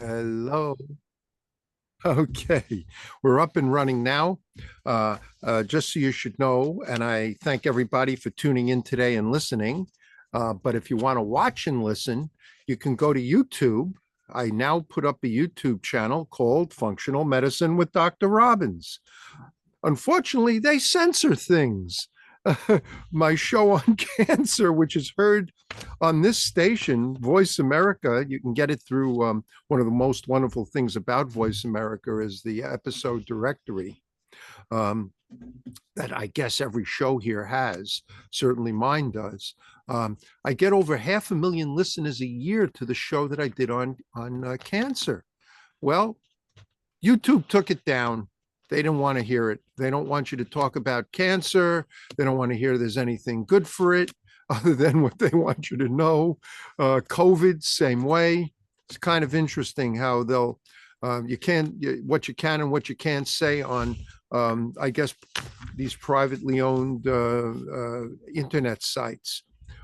Hello. Okay, we're up and running now. Just so you should know, and I thank everybody for tuning in today and listening. But if you want to watch and listen, you can go to YouTube. I now put up a YouTube channel called Functional Medicine with Dr. Robbins. Unfortunately, they censor things. My show on cancer, which is heard on this station, Voice America, you can get it through one of the most wonderful things about Voice America is the episode directory um, that I guess every show here has. Certainly mine does. I get over 500,000 listeners a year to the show that I did on cancer. Well, YouTube took it down. They didn't want to hear it. They don't want you to talk about cancer. They don't want to hear there's anything good for it other than what they want you to know. COVID, same way. It's kind of interesting how they'll, you can't, what you can and what you can't say on, I guess, these privately owned internet sites.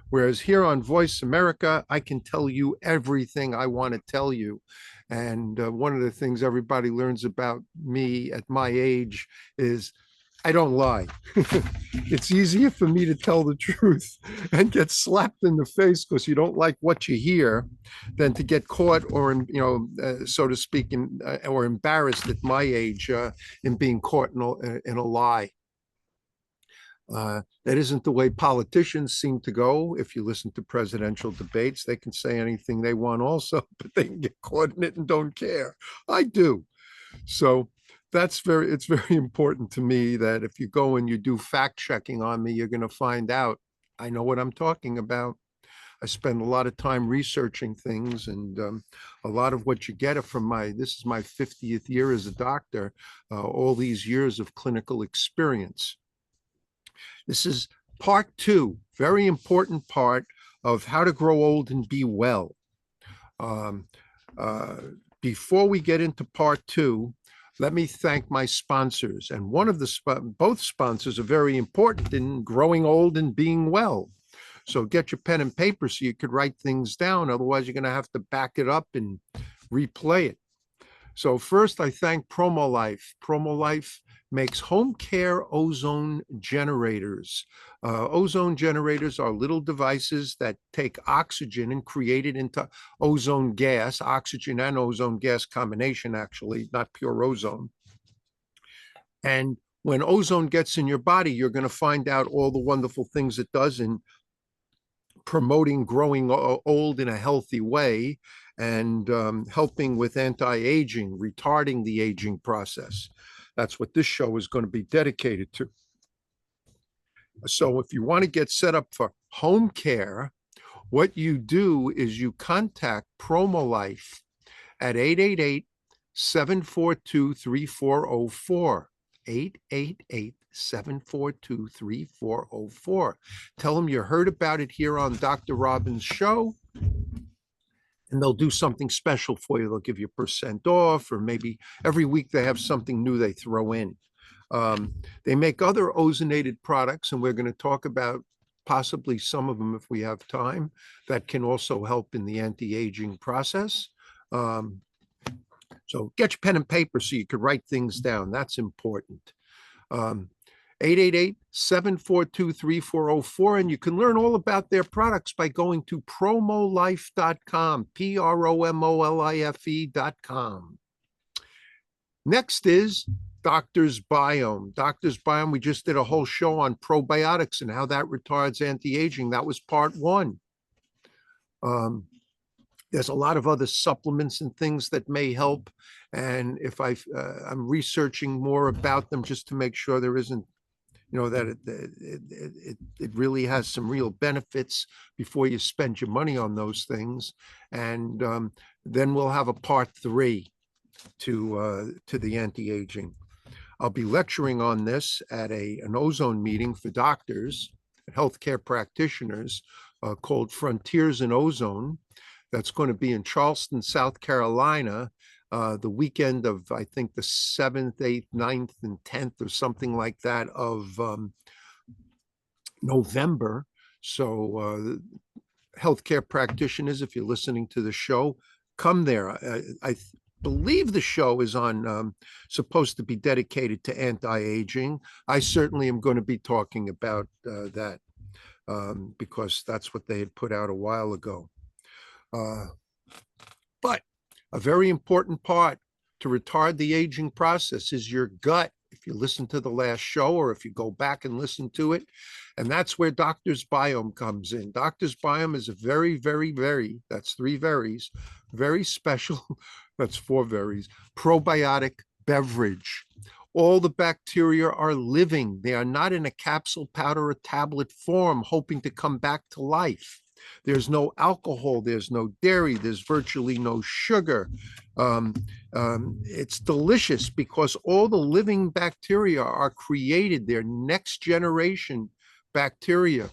Whereas here on Voice America, I can tell you everything I want to tell you. And one of the things everybody learns about me at my age is I don't lie. It's easier for me to tell the truth and get slapped in the face because you don't like what you hear than to get caught or, so to speak, or embarrassed at my age in being caught in a lie. That isn't the way politicians seem to go. If you listen to presidential debates, they can say anything they want also, but they can get caught in it and don't care. I do. So it's very important to me that if you go and you do fact checking on me, you're going to find out I know what I'm talking about. I spend a lot of time researching things, and a lot of what you get from this is my 50th year as a doctor, all these years of clinical experience. This is part two, very important part of how to grow old and be well. Before we get into part two, let me thank my sponsors. And both sponsors are very important in growing old and being well. So get your pen and paper so you could write things down. Otherwise, you're going to have to back it up and replay it. So first, I thank PromoLife. PromoLife makes home care ozone generators. Ozone generators are little devices that take oxygen and create it into ozone gas, oxygen and ozone gas combination, actually, not pure ozone. And when ozone gets in your body, you're going to find out all the wonderful things it does in promoting growing old in a healthy way and helping with anti-aging, retarding the aging process. That's what this show is going to be dedicated to. So if you want to get set up for home care, what you do is you contact PromoLife at 888-742-3404. 888-742-3404. Tell them you heard about it here on Dr. Robbins' show, and they'll do something special for you. They'll give you % off, or maybe every week they have something new they throw in. They make other ozonated products, and we're going to talk about possibly some of them if we have time, that can also help in the anti-aging process. So get your pen and paper so you can write things down. That's important. 888-742-3404. And you can learn all about their products by going to promolife.com, PROMOLIFE.com. Next is Doctor's Biome. Doctor's Biome, we just did a whole show on probiotics and how that retards anti-aging. That was part one. There's a lot of other supplements and things that may help. And if I'm researching more about them just to make sure there isn't, that it really has some real benefits before you spend your money on those things. And then we'll have a part three to the anti-aging. I'll be lecturing on this at an ozone meeting for doctors, healthcare practitioners called Frontiers in Ozone. That's going to be in Charleston, South Carolina, the weekend of, I think, the 7th, 8th, 9th, and 10th, or something like that of November. So healthcare practitioners, if you're listening to the show, come there. I believe the show is on supposed to be dedicated to anti-aging. I certainly am going to be talking about that because that's what they had put out a while ago. But a very important part to retard the aging process is your gut. If you listen to the last show or if you go back and listen to it, and that's where Doctor's Biome comes in. Doctor's Biome is a very, very, very, that's three veries, very special, that's four veries, probiotic beverage. All the bacteria are living. They are not in a capsule, powder, or tablet form, hoping to come back to life. There's no alcohol, there's no dairy, there's virtually no sugar. It's delicious because all the living bacteria are created, they're next generation bacteria.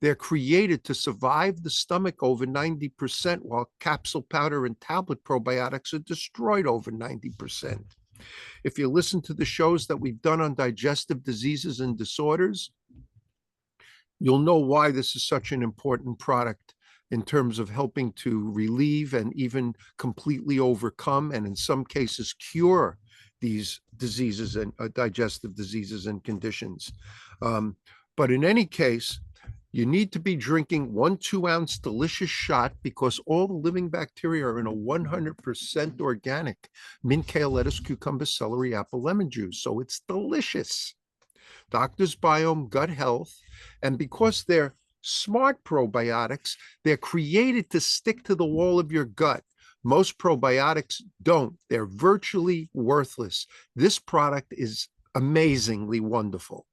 They're created to survive the stomach over 90%, while capsule, powder, and tablet probiotics are destroyed over 90%. If you listen to the shows that we've done on digestive diseases and disorders, you'll know why this is such an important product in terms of helping to relieve and even completely overcome, and in some cases cure, these diseases and digestive diseases and conditions. But in any case, you need to be drinking 1 2-ounce delicious shot because all the living bacteria are in a 100% organic mint, kale, lettuce, cucumber, celery, apple, lemon juice. So it's delicious. Doctor's Biome Gut Health. And because they're smart probiotics, they're created to stick to the wall of your gut. Most probiotics don't. They're virtually worthless. This product is amazingly wonderful.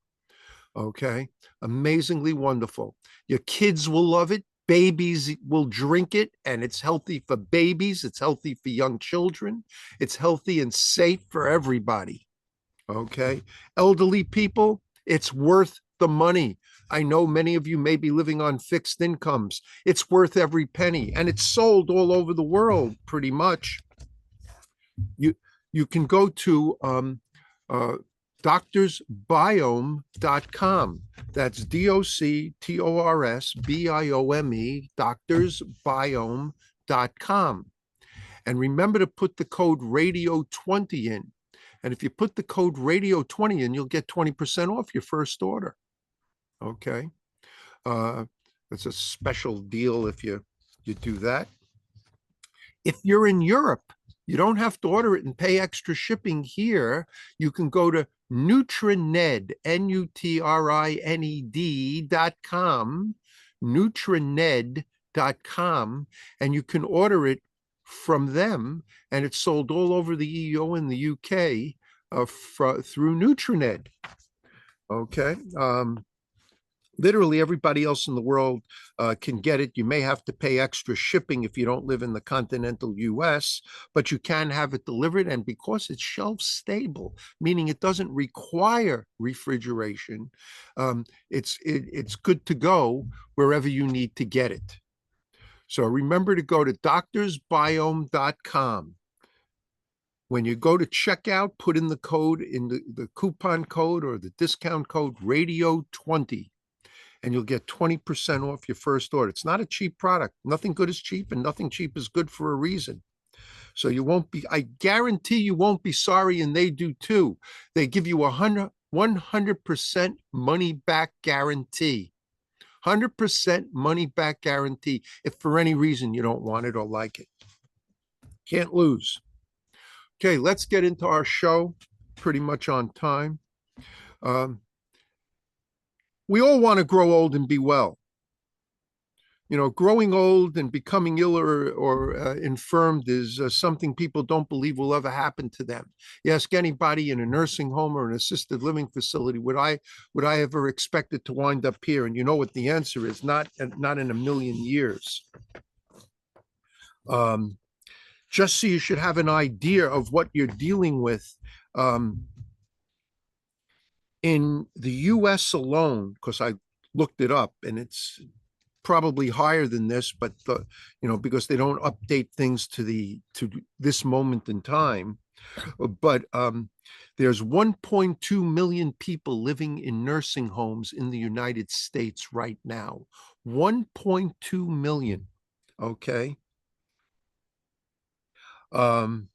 Okay, amazingly wonderful. Your kids will love it. Babies will drink it, and it's healthy for babies. It's healthy for young children. It's healthy and safe for everybody. Okay, elderly people, it's worth the money. I know many of you may be living on fixed incomes. It's worth every penny, and it's sold all over the world pretty much. You can go to doctorsbiome.com. That's DOCTORSBIOME, doctorsbiome.com. And remember to put the code radio20 in. And if you put the code radio20 in, you'll get 20% off your first order. Okay. It's a special deal if you do that. If you're in Europe, you don't have to order it and pay extra shipping here. You can go to Nutrined, Nutrined.com, Nutrined.com, and you can order it from them, and it's sold all over the EU and the UK through Nutrined. Okay. Literally everybody else in the world can get it. You may have to pay extra shipping if you don't live in the continental US, but you can have it delivered. And because it's shelf stable, meaning it doesn't require refrigeration, it's good to go wherever you need to get it. So remember to go to doctorsbiome.com. When you go to checkout, put in the code, in the coupon code or the discount code radio20. And you'll get 20% off your first order. It's not a cheap product. Nothing good is cheap, and nothing cheap is good for a reason. So you won't be, I guarantee you won't be sorry, and they do too. They give you 100% money back guarantee. 100% money back guarantee if for any reason you don't want it or like it. Can't lose. Okay, let's get into our show, pretty much on time. We all want to grow old and be well. You know, growing old and becoming ill or infirmed is something people don't believe will ever happen to them. You ask anybody in a nursing home or an assisted living facility, would I ever expect it to wind up here? And you know what the answer is: not in a million years. Just so you should have an idea of what you're dealing with. In the US alone, because I looked it up, and it's probably higher than this, but because they don't update things to this moment in time. But there's 1.2 million people living in nursing homes in the United States right now. 1.2 million. Okay. Um,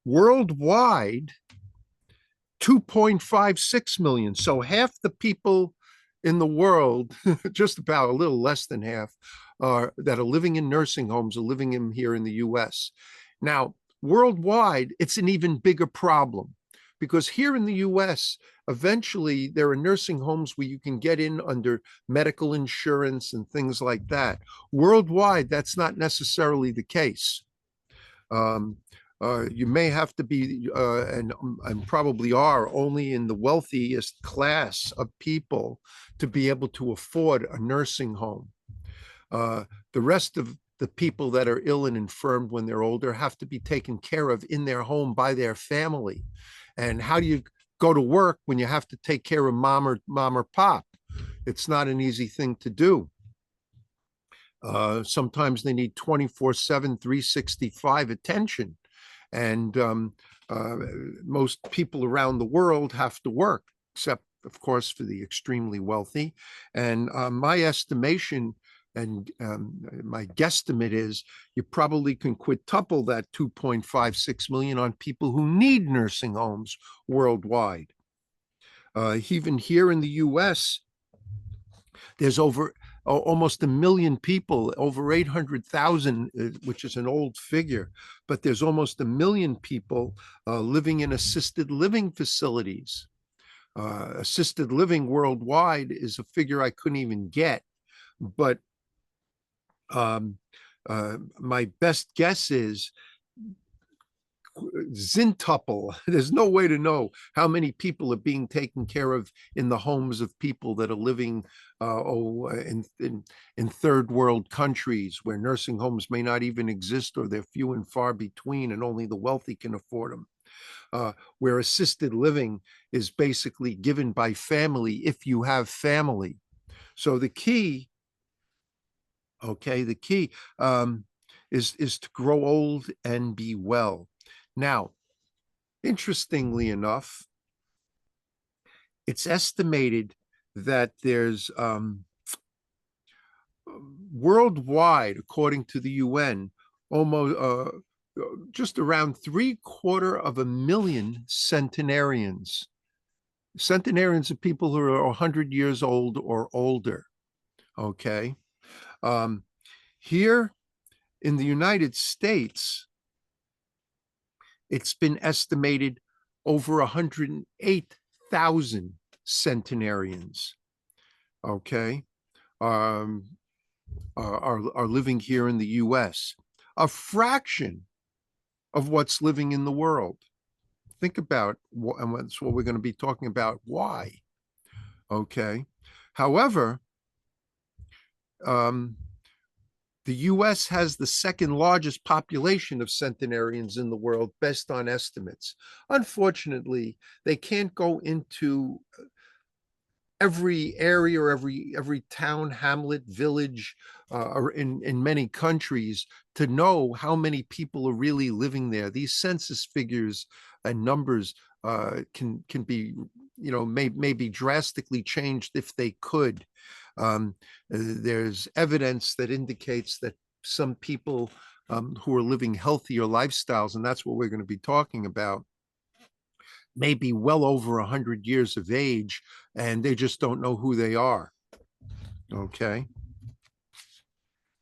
Worldwide, 2.56 million. So half the people in the world, just about a little less than half, that are living in nursing homes are living in here in the US. Now, worldwide, it's an even bigger problem because here in the US, eventually there are nursing homes where you can get in under medical insurance and things like that. Worldwide, that's not necessarily the case. Um, you may have to be, and probably are, only in the wealthiest class of people to be able to afford a nursing home. Uh, the rest of the people that are ill and infirmed when they're older have to be taken care of in their home by their family. And how do you go to work when you have to take care of mom or pop? It's not an easy thing to do. Sometimes they need 24/7, 365 attention. And uh, most people around the world have to work, except, of course, for the extremely wealthy. And my estimation and my guesstimate is you probably can quintuple that 2.56 million on people who need nursing homes worldwide. Even here in the US, there's almost a million people, over 800,000, which is an old figure, but there's almost a million people living in assisted living facilities. Assisted living worldwide is a figure I couldn't even get, but my best guess is zintuple. There's no way to know how many people are being taken care of in the homes of people that are living in third world countries where nursing homes may not even exist, or they're few and far between and only the wealthy can afford them. Where assisted living is basically given by family if you have family. So the key, is to grow old and be well. Now, interestingly enough, it's estimated that there's worldwide, according to the UN, almost just around 750,000 centenarians. Centenarians are people who are 100 years old or older. Okay. Here in the United States, it's been estimated over 108,000 centenarians, okay, are living here in the US, a fraction of what's living in the world. Think about, and that's what we're going to be talking about, why, okay? However, the US has the second largest population of centenarians in the world, based on estimates. Unfortunately, they can't go into every area or every town, hamlet, village, or in many countries to know how many people are really living there. These census figures and numbers can be, may be drastically changed if they could. There's evidence that indicates that some people who are living healthier lifestyles, and that's what we're going to be talking about, may be well over 100 years of age, and they just don't know who they are. Okay.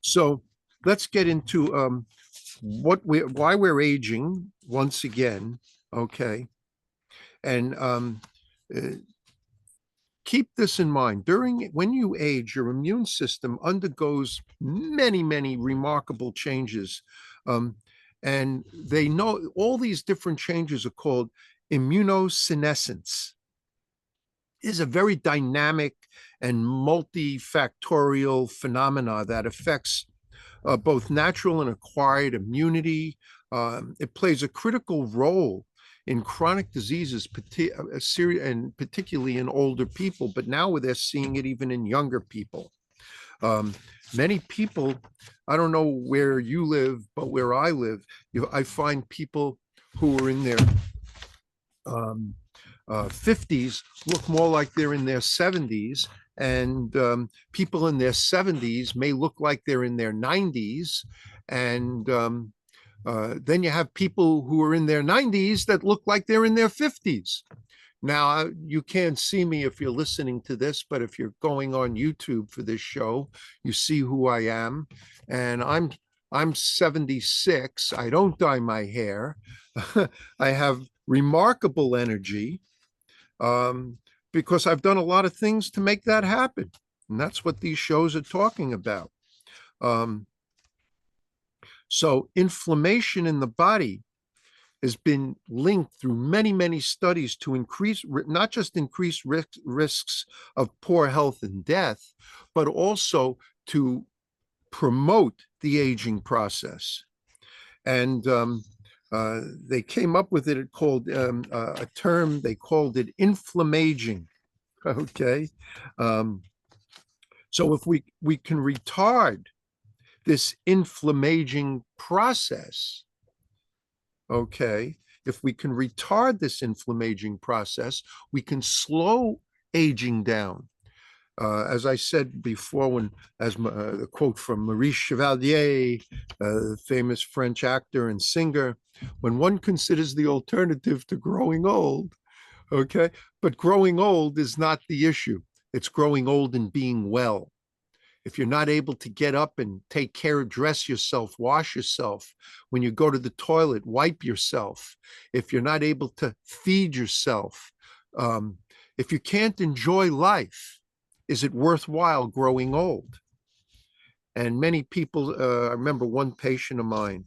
So let's get into why we're aging once again. Okay. And keep this in mind. When you age, your immune system undergoes many remarkable changes. And they know all these different changes are called immunosenescence. Is a very dynamic and multifactorial phenomena that affects both natural and acquired immunity. It plays a critical role in chronic diseases, and particularly in older people, but now they're seeing it even in younger people. Many people, I don't know where you live, but where I live, I find people who are in their 50s look more like they're in their 70s, and people in their 70s may look like they're in their 90s, and Then you have people who are in their 90s that look like they're in their 50s. Now, you can't see me if you're listening to this, but if you're going on YouTube for this show, you see who I am. And I'm 76. I don't dye my hair. I have remarkable energy, because I've done a lot of things to make that happen. And that's what these shows are talking about. Um, so inflammation in the body has been linked through many, many studies to increase, not just increase risks of poor health and death, but also to promote the aging process. And they came up with it called a term, they called it inflammaging. Okay. So if we can retard this inflammaging process, okay, if we can retard this inflammaging process, we can slow aging down. As I said before, as the quote from Maurice Chevalier, the famous French actor and singer, when one considers the alternative to growing old, okay, but growing old is not the issue. It's growing old and being well. If you're not able to get up and take care, dress yourself, wash yourself, when you go to the toilet, wipe yourself, if you're not able to feed yourself, if you can't enjoy life, is it worthwhile growing old? And many people, I remember one patient of mine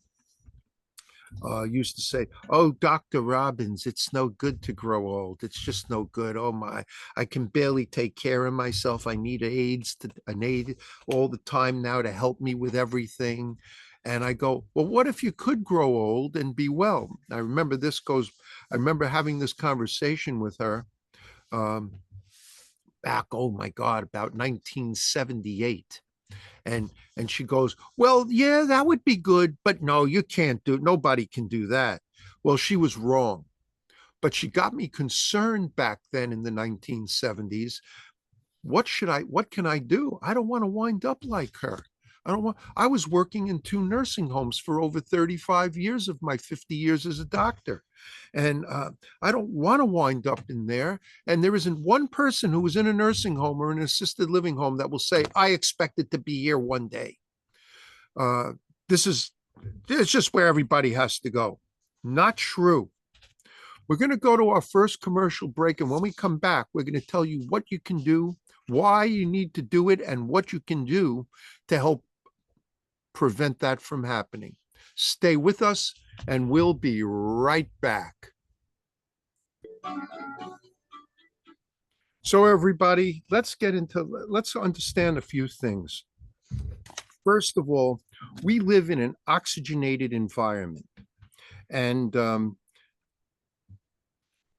used to say, "Oh, Dr. Robbins, it's no good to grow old. It's just no good. Oh my, I can barely take care of myself. I need an aid all the time now to help me with everything." And I go, "Well, what if you could grow old and be well?" I remember having this conversation with her um, back, oh my God, about 1978. And she goes, "Well, yeah, that would be good, but no, you can't do it. Nobody can do that." Well, she was wrong, but she got me concerned back then in the 1970s. What can I do? I don't want to wind up like her. I was working in 2 nursing homes for over 35 years of my 50 years as a doctor. And I don't want to wind up in there. And there isn't one person who was in a nursing home or an assisted living home that will say, "I expected to be here one day." Uh, this is, it's just where everybody has to go. Not true. We're going to go to our first commercial break. And when we come back, we're going to tell you what you can do, why you need to do it, and what you can do to help prevent that from happening. Stay with us, and we'll be right back. So everybody, let's understand a few things. First of all, we live in an oxygenated environment, and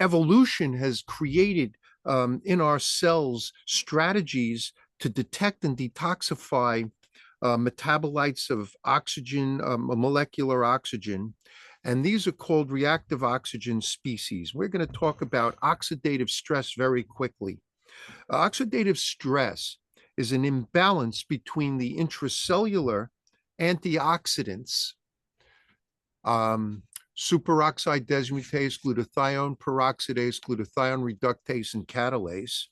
evolution has created in our cells strategies to detect and detoxify metabolites of oxygen, molecular oxygen, and these are called reactive oxygen species. We're going to talk about oxidative stress very quickly. Oxidative stress is an imbalance between the intracellular antioxidants, superoxide dismutase, glutathione peroxidase, glutathione reductase, and catalase,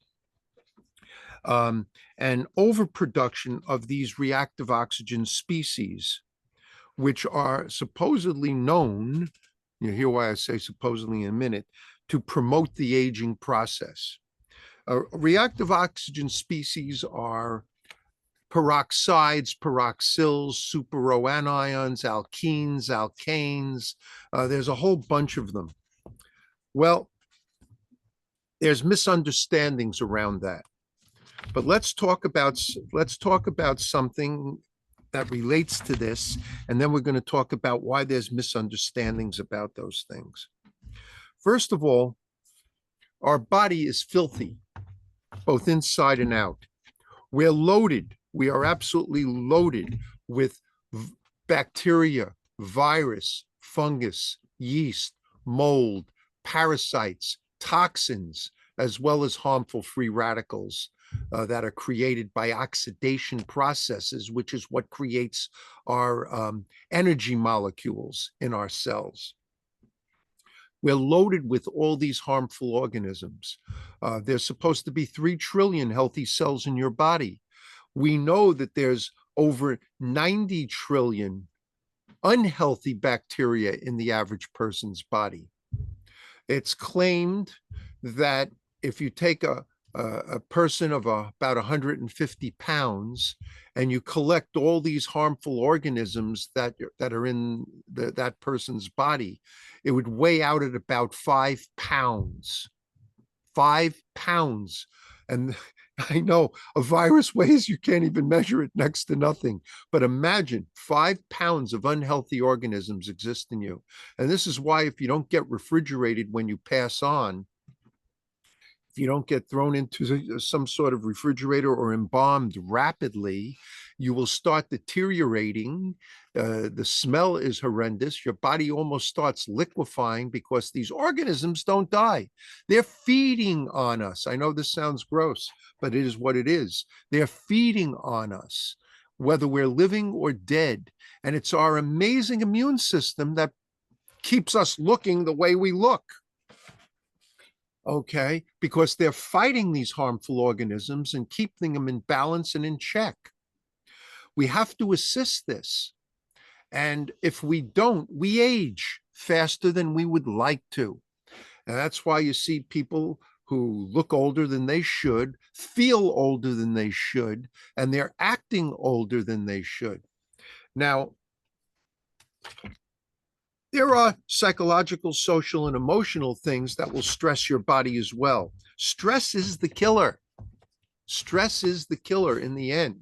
and overproduction of these reactive oxygen species, which are supposedly known, you'll hear why I say supposedly in a minute, to promote the aging process. Reactive oxygen species are peroxides, peroxyls, superoanions, alkenes, alkanes. There's a whole bunch of them. Well, there's misunderstandings around that. But let's talk about something that relates to this, and then we're going to talk about why there's misunderstandings about those things. First of all, our body is filthy, both inside and out. We're loaded. We are absolutely loaded with bacteria, virus, fungus, yeast, mold, parasites, toxins, as well as harmful free radicals. that are created by oxidation processes, which is what creates our energy molecules in our cells. We're loaded with all these harmful organisms. There's supposed to be 3 trillion healthy cells in your body. We know that there's over 90 trillion unhealthy bacteria in the average person's body. It's claimed that if you take a person of about 150 pounds and you collect all these harmful organisms that are in that person's body, it would weigh out at about 5 pounds. 5 pounds. And I know a virus weighs, you can't even measure it, next to nothing. But imagine 5 pounds of unhealthy organisms exist in you. And this is why if you don't get refrigerated when you pass on, if you don't get thrown into some sort of refrigerator or embalmed rapidly, you will start deteriorating. The smell is horrendous. Your body almost starts liquefying because these organisms don't die. They're feeding on us. I know this sounds gross, but it is what it is. They're feeding on us, whether we're living or dead. And it's our amazing immune system that keeps us looking the way we look. Okay, because they're fighting these harmful organisms and keeping them in balance and in check. We have to assist this. And if we don't, we age faster than we would like to. And that's why you see people who look older than they should, feel older than they should, and they're acting older than they should. Now, there are psychological, social, and emotional things that will stress your body as well. Stress is the killer. Stress is the killer in the end.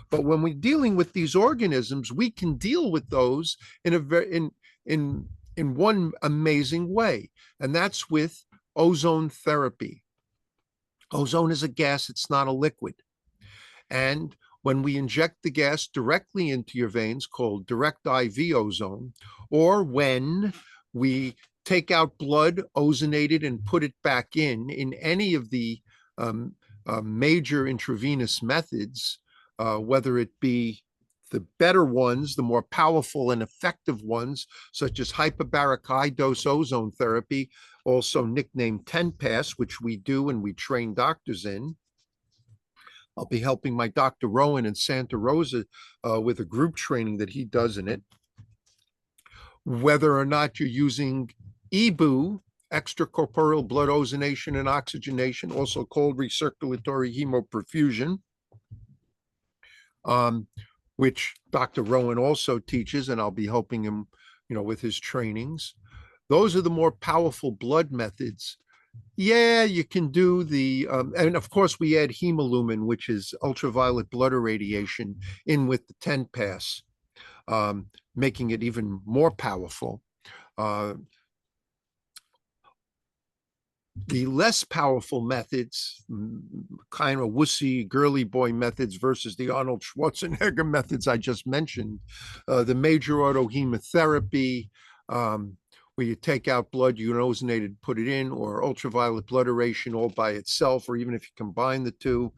But when we're dealing with these organisms, we can deal with those in a very in one amazing way, and that's with ozone therapy. Ozone is a gas, it's not a liquid. And when we inject the gas directly into your veins, called direct IV ozone, or when we take out blood, ozonate it, and put it back in any of the major intravenous methods, whether it be the better ones, the more powerful and effective ones, such as hyperbaric high dose ozone therapy, also nicknamed 10-pass, which we do and we train doctors in. I'll be helping my Dr. Rowan in Santa Rosa with a group training that he does in it. Whether or not you're using EBU, extracorporeal blood ozonation and oxygenation, also called recirculatory hemoperfusion, which Dr. Rowan also teaches, and I'll be helping him, with his trainings. Those are the more powerful blood methods. Yeah, you can do the, and of course we add hemolumin, which is ultraviolet blood irradiation, in with the 10-pass, making it even more powerful. The less powerful methods, kind of wussy, girly boy methods versus the Arnold Schwarzenegger methods I just mentioned, the major autohemotherapy, where you take out blood, you ozonate it, put it in, or ultraviolet blood irradiation all by itself, or even if you combine the two.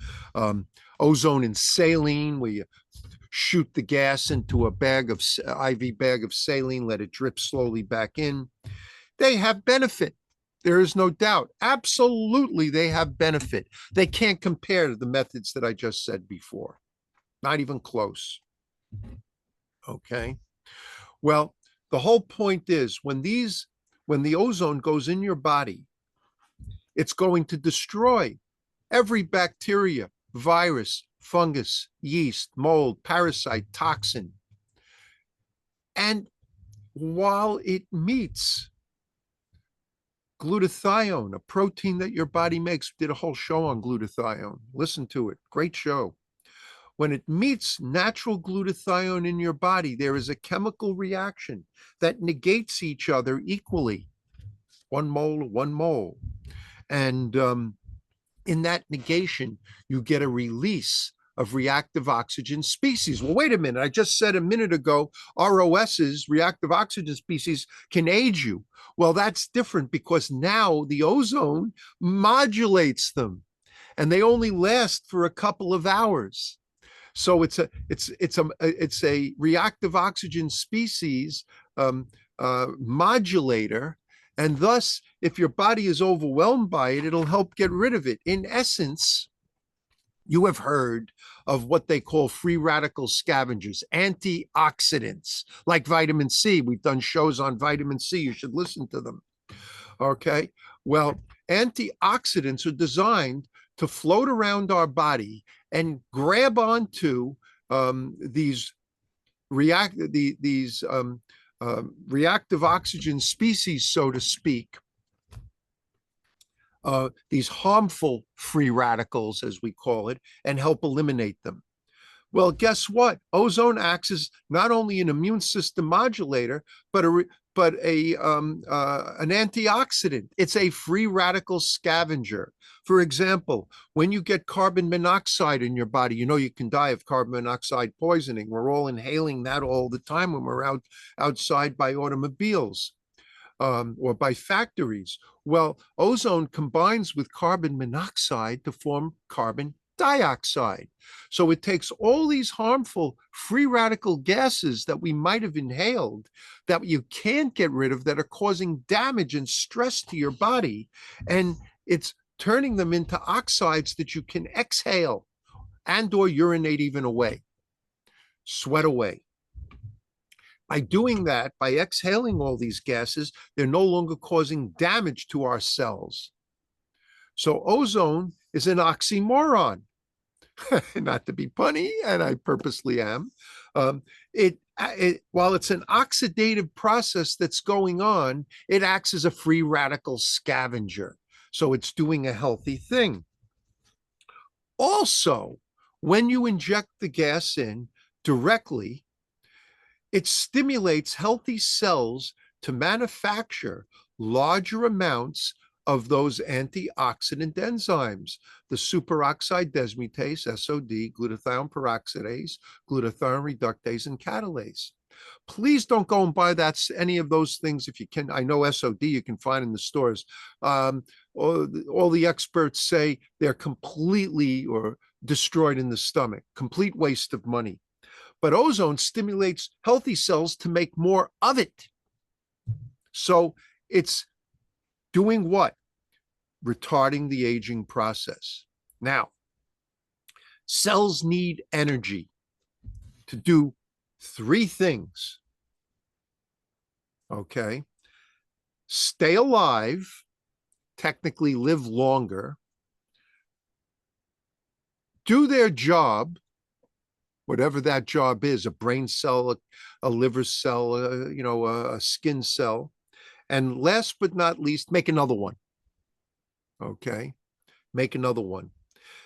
Ozone and saline, where you shoot the gas into a IV bag of saline, let it drip slowly back in. They have benefit. There is no doubt. Absolutely, they have benefit. They can't compare to the methods that I just said before. Not even close. Okay. Well, the whole point is when the ozone goes in your body, it's going to destroy every bacteria, virus, fungus, yeast, mold, parasite, toxin. And while it meets glutathione, a protein that your body makes, did a whole show on glutathione. Listen to it. Great show. When it meets natural glutathione in your body, there is a chemical reaction that negates each other equally. 1 mole, 1 mole. And in that negation, you get a release of reactive oxygen species. Well, wait a minute. I just said a minute ago, ROSs, reactive oxygen species, can age you. Well, that's different because now the ozone modulates them. and they only last for a couple of hours. So it's a reactive oxygen species modulator, and thus, if your body is overwhelmed by it, it'll help get rid of it. In essence, you have heard of what they call free radical scavengers, antioxidants, like vitamin C. We've done shows on vitamin C. You should listen to them. Okay. Well, antioxidants are designed to float around our body and grab onto these reactive oxygen species, so to speak, these harmful free radicals, as we call it, and help eliminate them. Well, guess what? Ozone acts as not only an immune system modulator, but an antioxidant. It's a free radical scavenger. For example, when you get carbon monoxide in your body, you know you can die of carbon monoxide poisoning. We're all inhaling that all the time when we're outside by automobiles or by factories. Well, ozone combines with carbon monoxide to form carbon dioxide. So it takes all these harmful free radical gases that we might have inhaled that you can't get rid of, that are causing damage and stress to your body, and it's turning them into oxides that you can exhale and or urinate even away, sweat away. By doing that, by exhaling all these gases, they're no longer causing damage to our cells. So ozone is an oxymoron. Not to be punny, and I purposely am. While it's an oxidative process that's going on, it acts as a free radical scavenger. So it's doing a healthy thing. Also, when you inject the gas in directly, it stimulates healthy cells to manufacture larger amounts of those antioxidant enzymes, the superoxide dismutase, SOD, glutathione peroxidase, glutathione reductase, and catalase. Please don't go and buy any of those things if you can. I know SOD you can find in the stores. All the experts say they're completely destroyed in the stomach, complete waste of money. But ozone stimulates healthy cells to make more of it. So it's doing what? Retarding the aging process. Now, cells need energy to do three things. Okay. Stay alive, technically live longer, do their job, whatever that job is, a brain cell, a liver cell, a skin cell, and last but not least, make another one. Okay, make another one.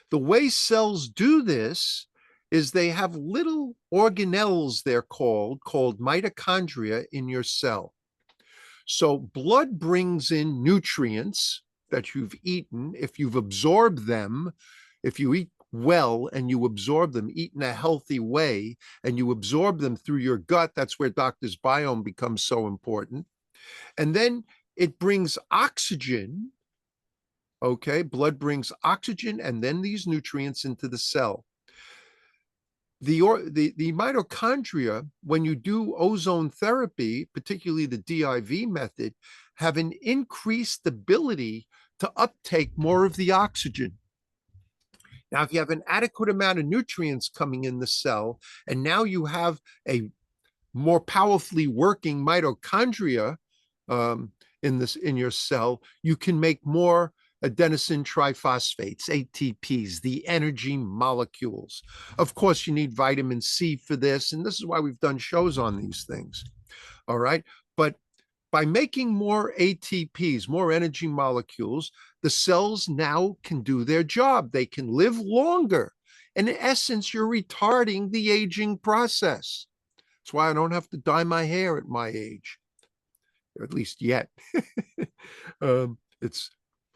The way cells do this is they have little organelles, they're called mitochondria in your cell. So blood brings in nutrients that you've eaten. If you've absorbed them, if you eat well and you absorb them, eat in a healthy way, and you absorb them through your gut, that's where Doctor's Biome becomes so important. And then it brings oxygen. Okay, blood brings oxygen and then these nutrients into the cell. The mitochondria, when you do ozone therapy, particularly the DIV method, have an increased ability to uptake more of the oxygen. Now, if you have an adequate amount of nutrients coming in the cell, and now you have a more powerfully working mitochondria in your cell, you can make more adenosine triphosphates, ATPs, the energy molecules. Of course, you need vitamin C for this, and this is why we've done shows on these things. All right. But by making more ATPs, more energy molecules, the cells now can do their job. They can live longer. And in essence, you're retarding the aging process. That's why I don't have to dye my hair at my age, at least yet. It's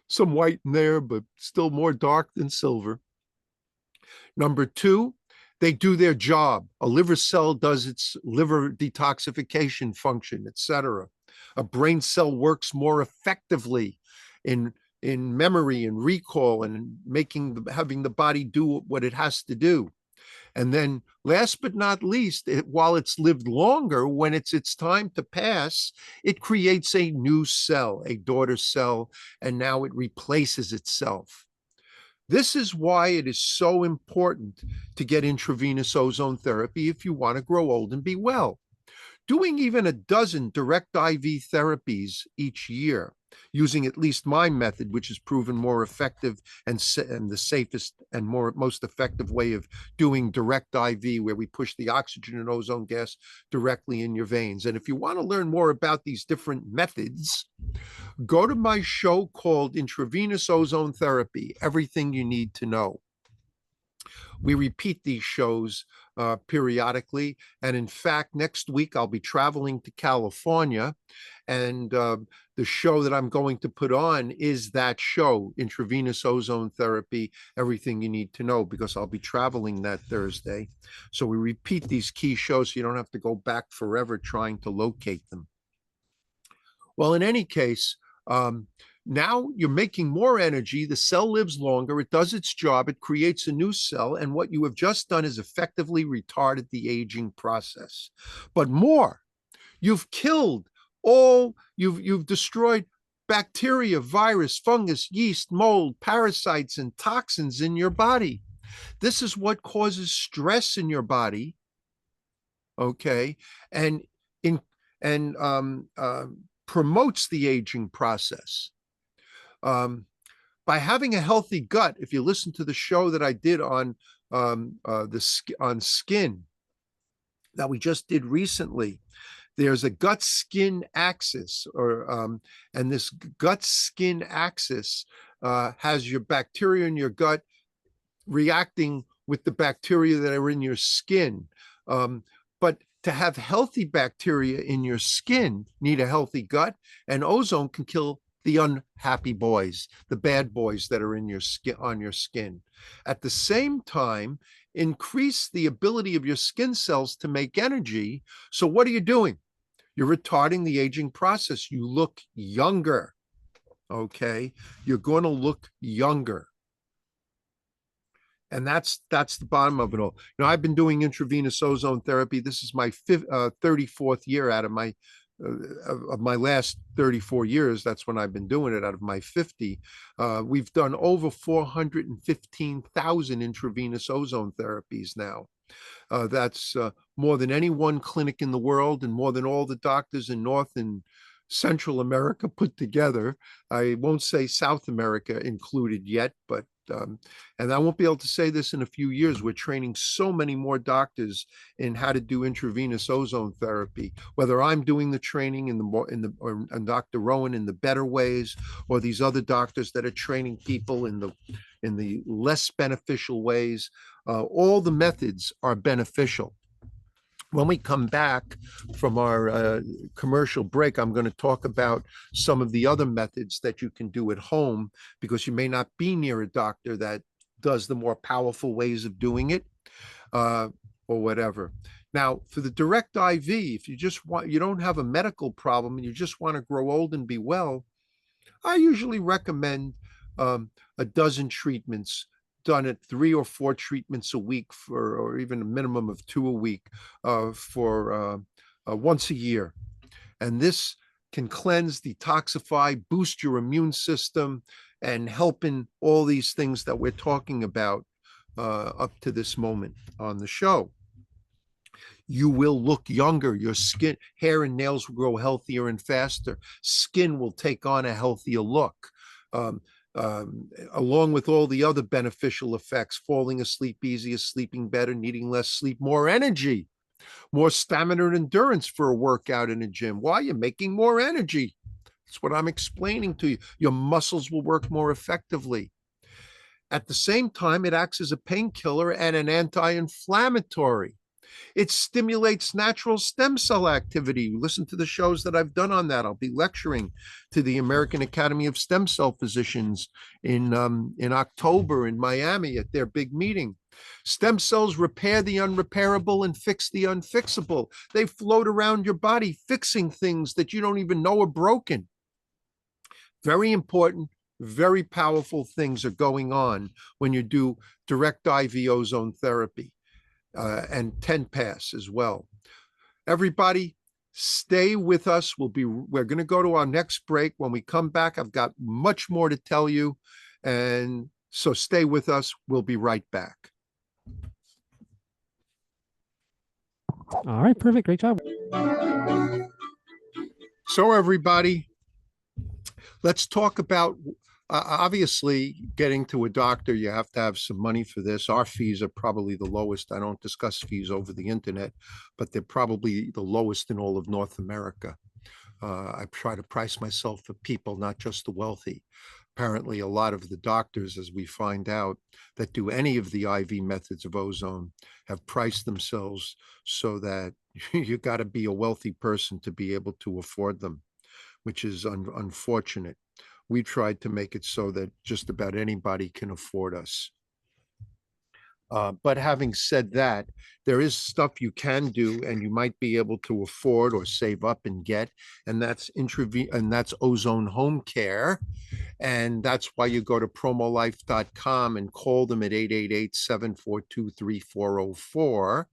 some white in there, but still more dark than silver. Number two, they do their job. A liver cell does its liver detoxification function, etc. A brain cell works more effectively in in memory and recall and having the body do what it has to do. And then last but not least, while it's lived longer, when it's its time to pass, it creates a new cell, a daughter cell, and now it replaces itself. This is why it is so important to get intravenous ozone therapy if you want to grow old and be well. Doing even a dozen direct IV therapies each year, using at least my method, which is proven more effective and the safest and most effective way of doing direct IV, where we push the oxygen and ozone gas directly in your veins. And if you want to learn more about these different methods, go to my show called Intravenous Ozone Therapy, Everything You Need to Know. We repeat these shows periodically. And in fact, next week I'll be traveling to California, and the show that I'm going to put on is that show, Intravenous Ozone Therapy, Everything You Need to Know, because I'll be traveling that Thursday. So we repeat these key shows so you don't have to go back forever trying to locate them. Well, in any case, now you're making more energy. The cell lives longer. It does its job. It creates a new cell. And what you have just done is effectively retarded the aging process. But more, you've killed you've destroyed bacteria, virus, fungus, yeast, mold, parasites, and toxins in your body. This is what causes stress in your body. Okay. And promotes the aging process. By having a healthy gut, if you listen to the show that I did on skin that we just did recently, there's a gut-skin axis, and this gut-skin axis has your bacteria in your gut reacting with the bacteria that are in your skin. But to have healthy bacteria in your skin, need a healthy gut, and ozone can kill the unhappy boys, the bad boys that are in your skin, on your skin. At the same time, increase the ability of your skin cells to make energy. So what are you doing? You're retarding the aging process. You look younger. Okay, you're going to look younger. And that's the bottom of it all. You know, I've been doing intravenous ozone therapy. This is my 34th year out of my last 34 years. That's when I've been doing it, out of my 50. We've done over 415,000 intravenous ozone therapies now. That's more than any one clinic in the world, and more than all the doctors in North and Central America put together. I won't say South America included yet, but and I won't be able to say this in a few years. We're training so many more doctors in how to do intravenous ozone therapy, whether I'm doing the training and Dr. Rowan in the better ways, or these other doctors that are training people in the less beneficial ways. All the methods are beneficial. When we come back from our commercial break, I'm going to talk about some of the other methods that you can do at home, because you may not be near a doctor that does the more powerful ways of doing it, or whatever. Now, for the direct IV, if you don't have a medical problem and you just want to grow old and be well, I usually recommend a dozen treatments done at 3 or 4 treatments a week, or even a minimum of 2 a week, for once a year. And this can cleanse, detoxify, boost your immune system, and help in all these things that we're talking about up to this moment on the show. You will look younger. Your skin, hair, and nails will grow healthier and faster. Skin will take on a healthier look. Along with all the other beneficial effects: falling asleep easier, sleeping better, needing less sleep, more energy, more stamina and endurance for a workout in a gym. Why? You're making more energy. That's what I'm explaining to you. Your muscles will work more effectively. At the same time, it acts as a painkiller and an anti-inflammatory. It stimulates natural stem cell activity. Listen to the shows that I've done on that. I'll be lecturing to the American Academy of Stem Cell Physicians in October in Miami at their big meeting. Stem cells repair the unrepairable and fix the unfixable. They float around your body, fixing things that you don't even know are broken. Very important very powerful things are going on when you do direct IV ozone therapy and 10 pass as well. Everybody, stay with us. We're going to go to our next break. When we come back, I've got much more to tell you. And so stay with us. We'll be right back. All right, perfect. Great job. So everybody, let's talk about, obviously, getting to a doctor, you have to have some money for this. Our fees are probably the lowest. I don't discuss fees over the internet, but they're probably the lowest in all of North America. I try to price myself for people, not just the wealthy. Apparently, a lot of the doctors, as we find out, that do any of the IV methods of ozone have priced themselves so that you got to be a wealthy person to be able to afford them, which is unfortunate. We tried to make it so that just about anybody can afford us. But having said that, there is stuff you can do and you might be able to afford or save up and get, and that's ozone home care. And that's why you go to promolife.com and call them at 888-742-3404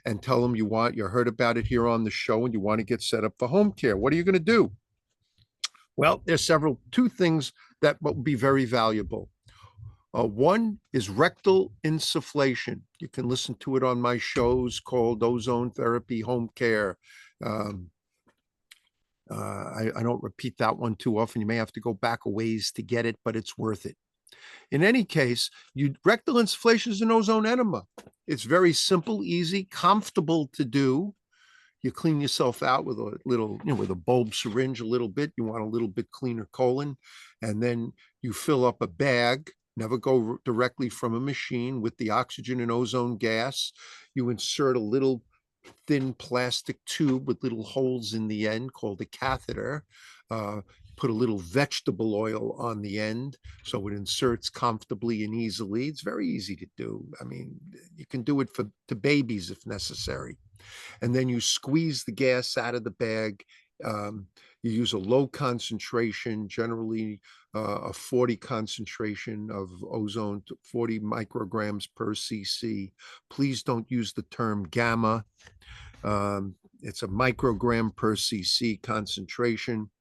and tell them you heard about it here on the show and you want to get set up for home care. What are you going to do? Well, there's two things that will be very valuable. One is rectal insufflation. You can listen to it on my shows called Ozone Therapy Home Care. I don't repeat that one too often. You may have to go back a ways to get it, but it's worth it. In any case, rectal insufflation is an ozone enema. It's very simple, easy, comfortable to do. You clean yourself out with a little, with a bulb syringe a little bit. You want a little bit cleaner colon. And then you fill up a bag. Never go directly from a machine with the oxygen and ozone gas. You insert a little thin plastic tube with little holes in the end called a catheter. Put a little vegetable oil on the end so it inserts comfortably and easily. It's very easy to do. I mean, you can do it to babies if necessary. And then you squeeze the gas out of the bag. You use a low concentration, generally a 40 concentration of ozone, 40 micrograms per cc. Please don't use the term gamma. It's a microgram per cc concentration.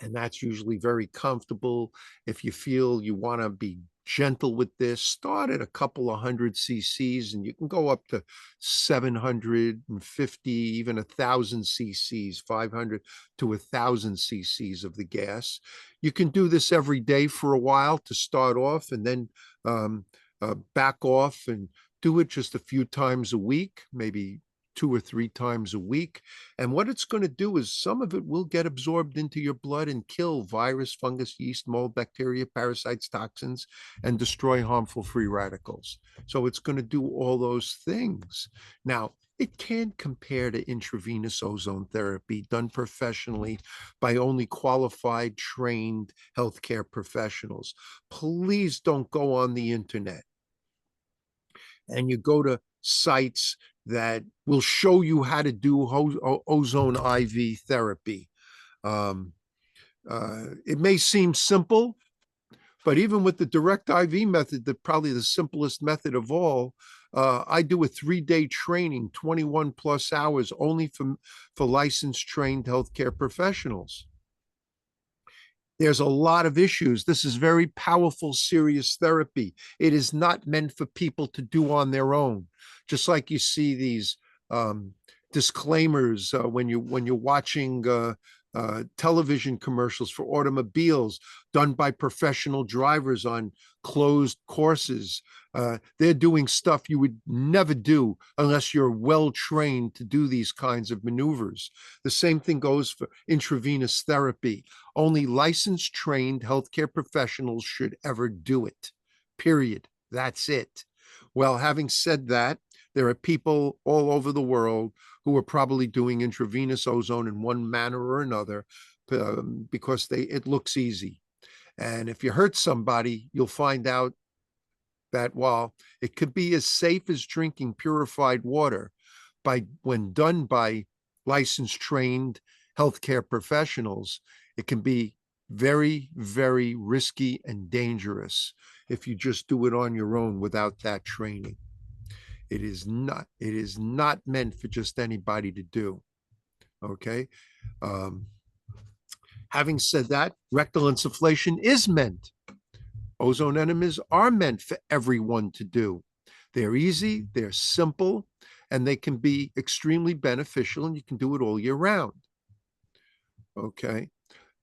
And that's usually very comfortable. If you feel you want to be gentle with this, start at a couple of hundred cc's and you can go up to 750, even 1,000 cc's, 500 to 1,000 cc's of the gas. You can do this every day for a while to start off and then back off and do it just a few times a week, maybe 2 or 3 times a week. And what it's going to do is some of it will get absorbed into your blood and kill virus, fungus, yeast, mold, bacteria, parasites, toxins, and destroy harmful free radicals. So it's going to do all those things. Now, it can't compare to intravenous ozone therapy done professionally by only qualified, trained healthcare professionals. Please don't go on the internet and you go to sites that will show you how to do ozone IV therapy. It may seem simple, but even with the direct IV method, probably the simplest method of all, I do a 3-day training, 21 plus hours, only for licensed trained healthcare professionals. There's a lot of issues. This is very powerful, serious therapy. It is not meant for people to do on their own. Just like you see these disclaimers when you're watching television commercials for automobiles done by professional drivers on closed courses. They're doing stuff you would never do unless you're well trained to do these kinds of maneuvers. The same thing goes for intravenous therapy. Only licensed, trained healthcare professionals should ever do it, period. That's it. Well, having said that, there are people all over the world who are probably doing intravenous ozone in one manner or another because it looks easy. And if you hurt somebody, you'll find out that while it could be as safe as drinking purified water, when done by licensed, trained healthcare professionals, it can be Very, very risky and dangerous if you just do it on your own without that training. It is not meant for just anybody to do. Okay. Um, Having said that, rectal insufflation is meant. Ozone enemas are meant for everyone to do. They're easy, they're simple, and they can be extremely beneficial, and you can do it all year round. Okay.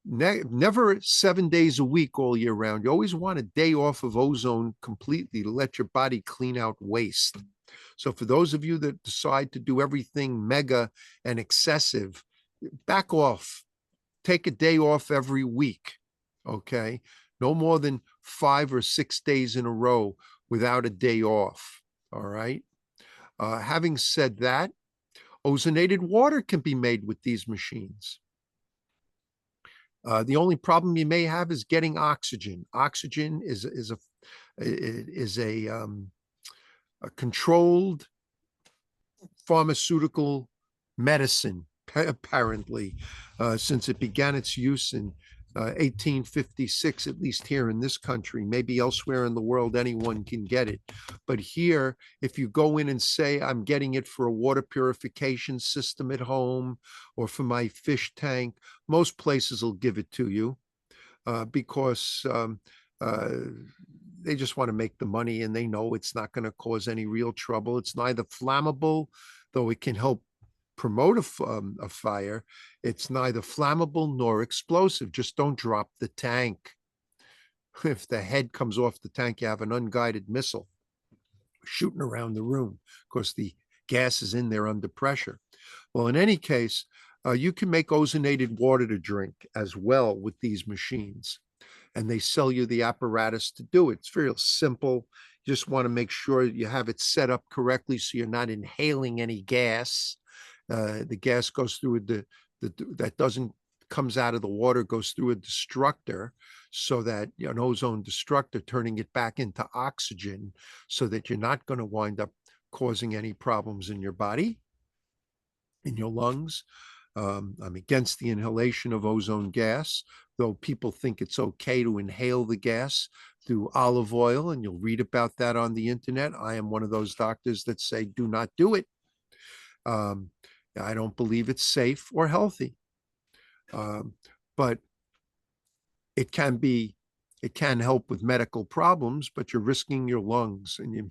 Never 7 days a week all year round. You always want a day off of ozone completely to let your body clean out waste. So for those of you that decide to do everything mega and excessive, back off. Take a day off every week. Okay. No more than 5 or 6 days in a row without a day off. All right. Having said that, ozonated water can be made with these machines. The only problem you may have is getting oxygen. Oxygen is a controlled pharmaceutical medicine, apparently, since it began its use in 1856, at least here in this country. Maybe elsewhere in the world, anyone can get it. But here, if you go in and say, I'm getting it for a water purification system at home or for my fish tank, most places will give it to you because uh, they just want to make the money and they know it's not going to cause any real trouble. It's neither flammable, though it can help promote a fire. It's neither flammable nor explosive. Just don't drop the tank. If the head comes off the tank, you have an unguided missile shooting around the room. Of course, the gas is in there under pressure. Well, in any case, you can make ozonated water to drink as well with these machines. And they sell you the apparatus to do it. It's very simple. You just want to make sure you have it set up correctly so you're not inhaling any gas. The gas goes through that doesn't comes out of the water, goes through a destructor, so that an ozone destructor, turning it back into oxygen, so that you're not going to wind up causing any problems in your body, in your lungs. I'm against the inhalation of ozone gas, though people think it's okay to inhale the gas through olive oil, and you'll read about that on the internet. I am one of those doctors that say do not do it. I don't believe it's safe or healthy, but it can help with medical problems, but you're risking your lungs. And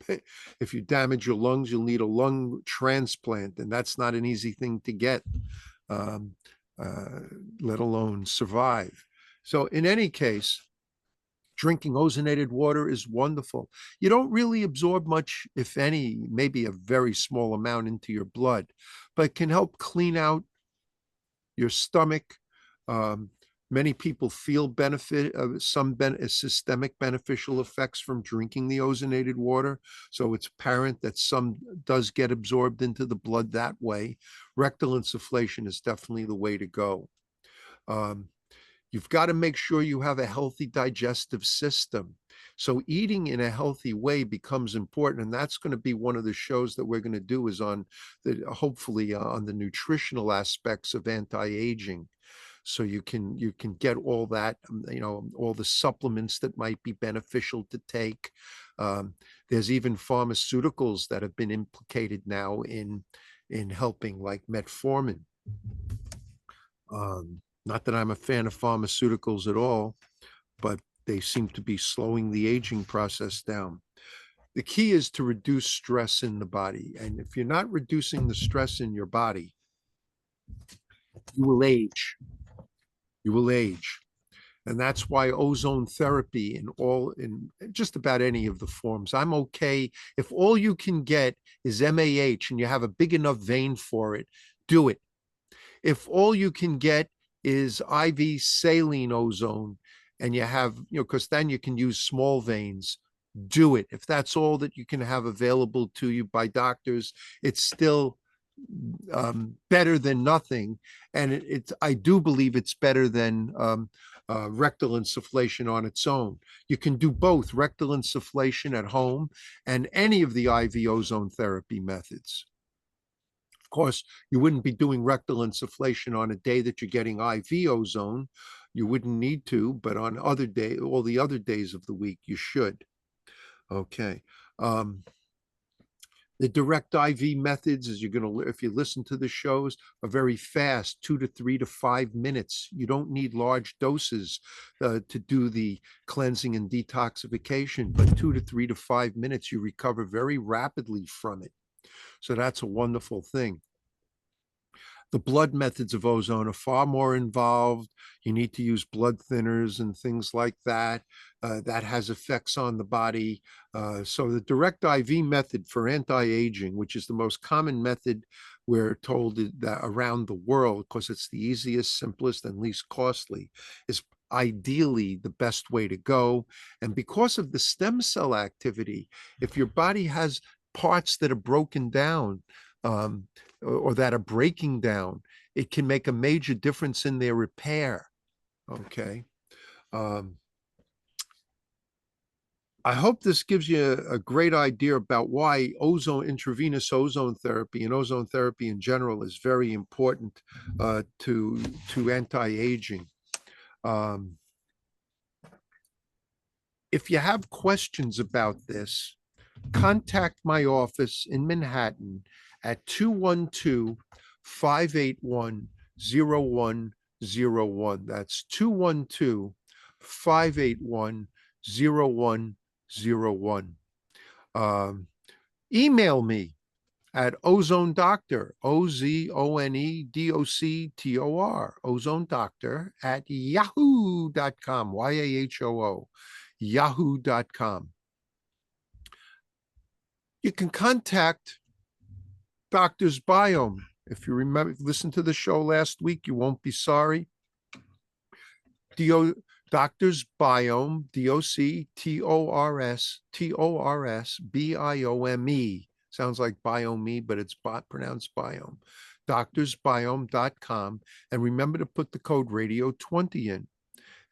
if you damage your lungs, you'll need a lung transplant, and that's not an easy thing to get, let alone survive. So in any case, drinking ozonated water is wonderful. You don't really absorb much, if any, maybe a very small amount into your blood, but it can help clean out your stomach. Many people feel benefit of some systemic beneficial effects from drinking the ozonated water. So it's apparent that some does get absorbed into the blood that way. Rectal insufflation is definitely the way to go. You've got to make sure you have a healthy digestive system. So eating in a healthy way becomes important. And that's going to be one of the shows that we're going to do, is on hopefully on the nutritional aspects of anti-aging. So you can get all that, all the supplements that might be beneficial to take. There's even pharmaceuticals that have been implicated now in helping, like metformin. Not that I'm a fan of pharmaceuticals at all, but they seem to be slowing the aging process down. The key is to reduce stress in the body. And if you're not reducing the stress in your body, you will age. You will age. And that's why ozone therapy in just about any of the forms, I'm okay. If all you can get is MAH and you have a big enough vein for it, do it. If all you can get is IV saline ozone and you have, because then you can use small veins, do it. If that's all that you can have available to you by doctors, it's still better than nothing. And I do believe it's better than rectal insufflation on its own. You can do both rectal insufflation at home and any of the IV ozone therapy methods. Of course, you wouldn't be doing rectal insufflation on a day that you're getting IV ozone. You wouldn't need to, but on other day, all the other days of the week, you should. Okay. Um, the direct IV methods, as you're going to, if you listen to the shows, are very fast, 2 to 3 to 5 minutes. You don't need large doses to do the cleansing and detoxification, but 2 to 3 to 5 minutes, you recover very rapidly from it. So that's a wonderful thing. The blood methods of ozone are far more involved. You need to use blood thinners and things like that. That has effects on the body. So the direct IV method for anti-aging, which is the most common method, we're told that around the world, because it's the easiest, simplest, and least costly, is ideally the best way to go. And because of the stem cell activity, if your body has parts that are broken down, or that are breaking down, it can make a major difference in their repair. Okay. I hope this gives you a great idea about why intravenous ozone therapy and ozone therapy in general is very important to anti-aging. If you have questions about this, contact my office in Manhattan at 212-581-0101. That's 212-581-0101. Email me at Ozone Doctor, OZONEDOCTOR, Ozone Doctor at yahoo.com, YAHOO, yahoo.com. You can contact Doctor's Biome. If you remember, listen to the show last week, you won't be sorry. Doctor's Biome, DOCTORSBIOME. Sounds like biome, but it's pronounced biome. doctorsbiome.com. And remember to put the code radio 20 in.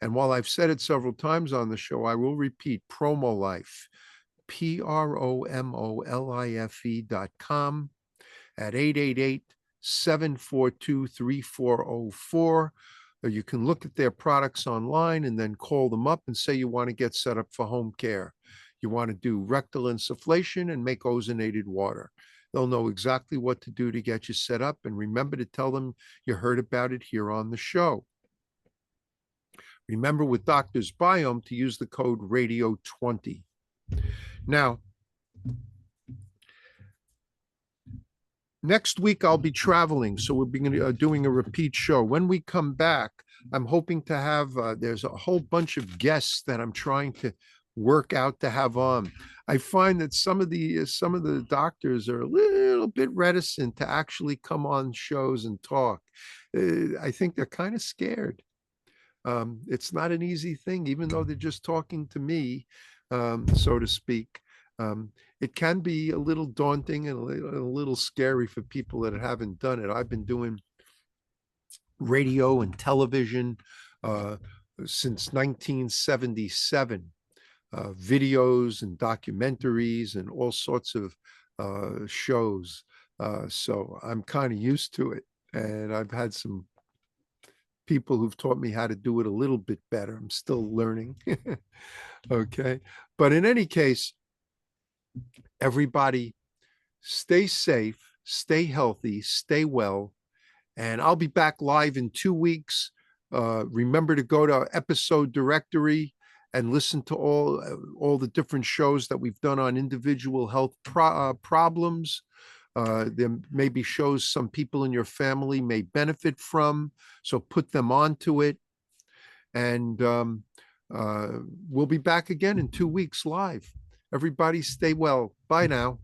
And while I've said it several times on the show, I will repeat PromoLife, PROMOLIFE.com at 888-742-3404. You can look at their products online and then call them up and say you want to get set up for home care. You want to do rectal insufflation and make ozonated water. They'll know exactly what to do to get you set up. And remember to tell them you heard about it here on the show. Remember with Doctor's Biome to use the code radio 20. Now, next week I'll be traveling, so we'll be doing a repeat show. When we come back, I'm hoping to have, there's a whole bunch of guests that I'm trying to work out to have on. I find that some of the doctors are a little bit reticent to actually come on shows and talk. I think they're kind of scared. It's not an easy thing, even though they're just talking to me, so to speak. It can be a little daunting and a little scary for people that haven't done it. I've been doing radio and television since 1977, videos and documentaries and all sorts of shows. So I'm kind of used to it. And I've had some people who've taught me how to do it a little bit better. I'm still learning. Okay. But in any case, everybody stay safe, stay healthy, stay well. And I'll be back live in 2 weeks. Remember to go to episode directory and listen to all the different shows that we've done on individual health problems. There may be shows some people in your family may benefit from, so put them onto it. And we'll be back again in 2 weeks live. Everybody stay well. Bye now.